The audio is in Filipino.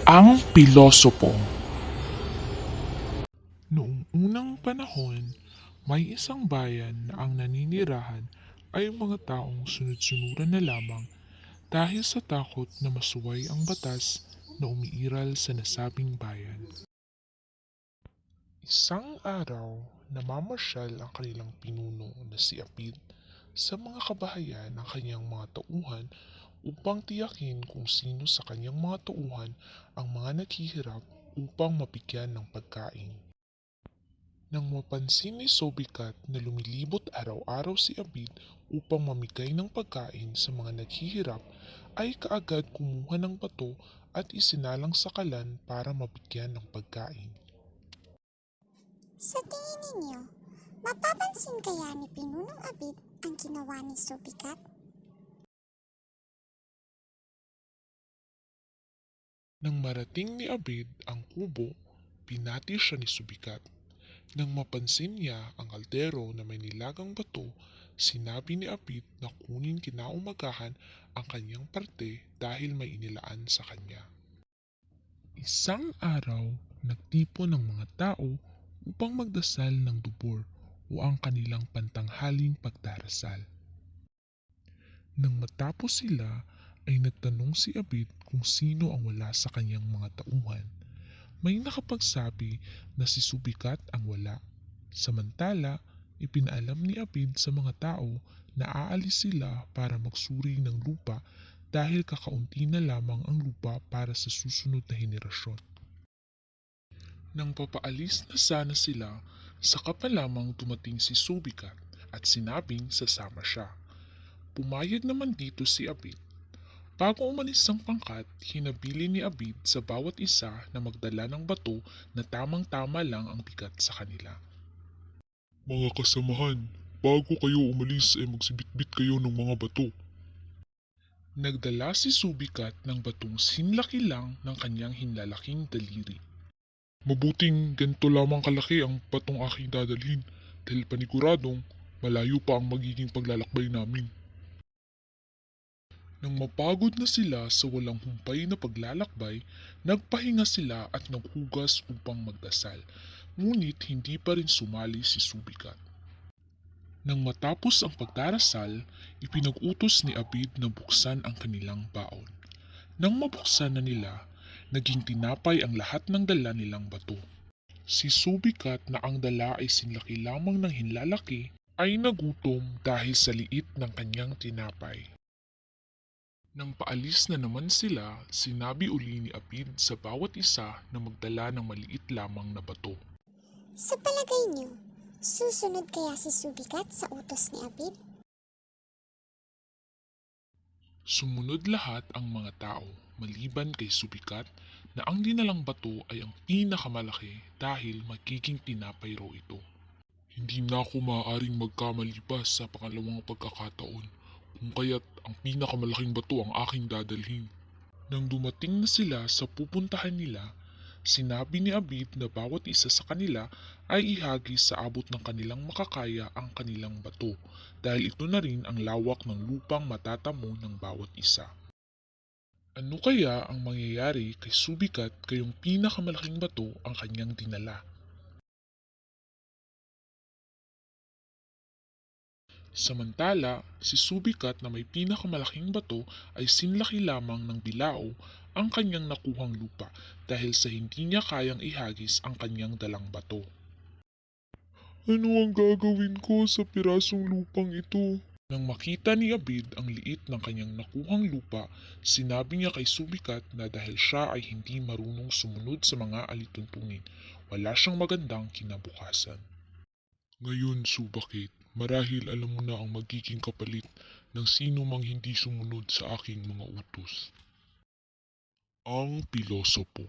Ang pilosopo. Noong unang panahon, may isang bayan na ang naninirahan ay mga taong sunod-sunuran na lamang dahil sa takot na masuway ang batas na umiiral sa nasabing bayan. Isang araw, namamasyal ang kanilang pinuno na si Apid sa mga kabahayan ng kanyang mga tauhan upang tiyakin kung sino sa kanyang mga tauhan ang mga naghihirap upang mabigyan ng pagkain. Nang mapansin ni Sobikat na lumilibot araw-araw si Abid upang mamigay ng pagkain sa mga naghihirap, ay kaagad kumuha ng bato at isinalang sa kalan para mabigyan ng pagkain. Sa tingin ninyo, mapapansin kaya ni Pinunong Abid ang ginawa ni Subikat? Nang marating ni Abid ang kubo, pinati siya ni Subikat. Nang mapansin niya ang kaldero na may nilagang bato, sinabi ni Abid na kunin kinaumagahan ang kanyang parte dahil may inilaan sa kanya. Isang araw, nagtipon ng mga tao upang magdasal ng dubor o ang kanilang pantanghaling pagdarasal. Nang matapos sila, ay nagtanong si Abid kung sino ang wala sa kanyang mga tauhan. May nakapagsabi na si Subikat ang wala. Samantala, ipinaalam ni Abid sa mga tao na aalis sila para magsuri ng lupa dahil kakaunti na lamang ang lupa para sa susunod na henerasyon. Nang papaalis na sana sila, saka pa lamang dumating si Subikat at sinabing sasama siya. Pumayag naman dito si Abid. Bago umalis ang pangkat, hinabili ni Abid sa bawat isa na magdala ng bato na tamang-tama lang ang bigat sa kanila. Mga kasamahan, bago kayo umalis ay magsibitbit kayo ng mga bato. Nagdala si Subikat ng batong sinlaki lang ng kanyang hinlalaking daliri. Mabuting ganito lamang kalaki ang batong aking dadalhin dahil paniguradong malayo pa ang magiging paglalakbay namin. Nang mapagod na sila sa walang humpay na paglalakbay, nagpahinga sila at naghugas upang magdasal. Ngunit hindi pa rin sumali si Subikat. Nang matapos ang pagdarasal, ipinag-utos ni Abid na buksan ang kanilang baon. Nang mabuksan na nila, naging tinapay ang lahat ng dala nilang bato. Si Subikat na ang dala ay sinlaki lamang ng hinlalaki ay nagutom dahil sa liit ng kanyang tinapay. Nang paalis na naman sila, sinabi uli ni Abid sa bawat isa na magdala ng maliit lamang na bato. Sa palagay niyo, susunod kaya si Subikat sa utos ni Abid? Sumunod lahat ang mga tao, maliban kay Subikat, na ang dinalang bato ay ang pinakamalaki dahil magiging tinapay raw ito. Hindi na ako maaaring magkamali pa sa pangalawang pagkakataon, kung kaya't ang pinakamalaking bato ang aking dadalhin. Nang dumating na sila sa pupuntahan nila, sinabi ni Abid na bawat isa sa kanila ay ihagis sa abot ng kanilang makakaya ang kanilang bato dahil ito na rin ang lawak ng lupang matatamo ng bawat isa. Ano kaya ang mangyayari kay Subikat kayong pinakamalaking bato ang kanyang dinala? Samantala, si Subikat na may pinakamalaking bato ay sinlaki lamang ng bilao ang kanyang nakuhang lupa dahil sa hindi niya kayang ihagis ang kanyang dalang bato. Ano ang gagawin ko sa pirasong lupang ito? Nang makita ni Abid ang liit ng kanyang nakuhang lupa, sinabi niya kay Subikat na dahil siya ay hindi marunong sumunod sa mga alituntunin, wala siyang magandang kinabukasan. Ngayon, Subakit, marahil alam mo na ang magiging kapalit ng sino mang hindi sumunod sa aking mga utos. Ang pilosopo.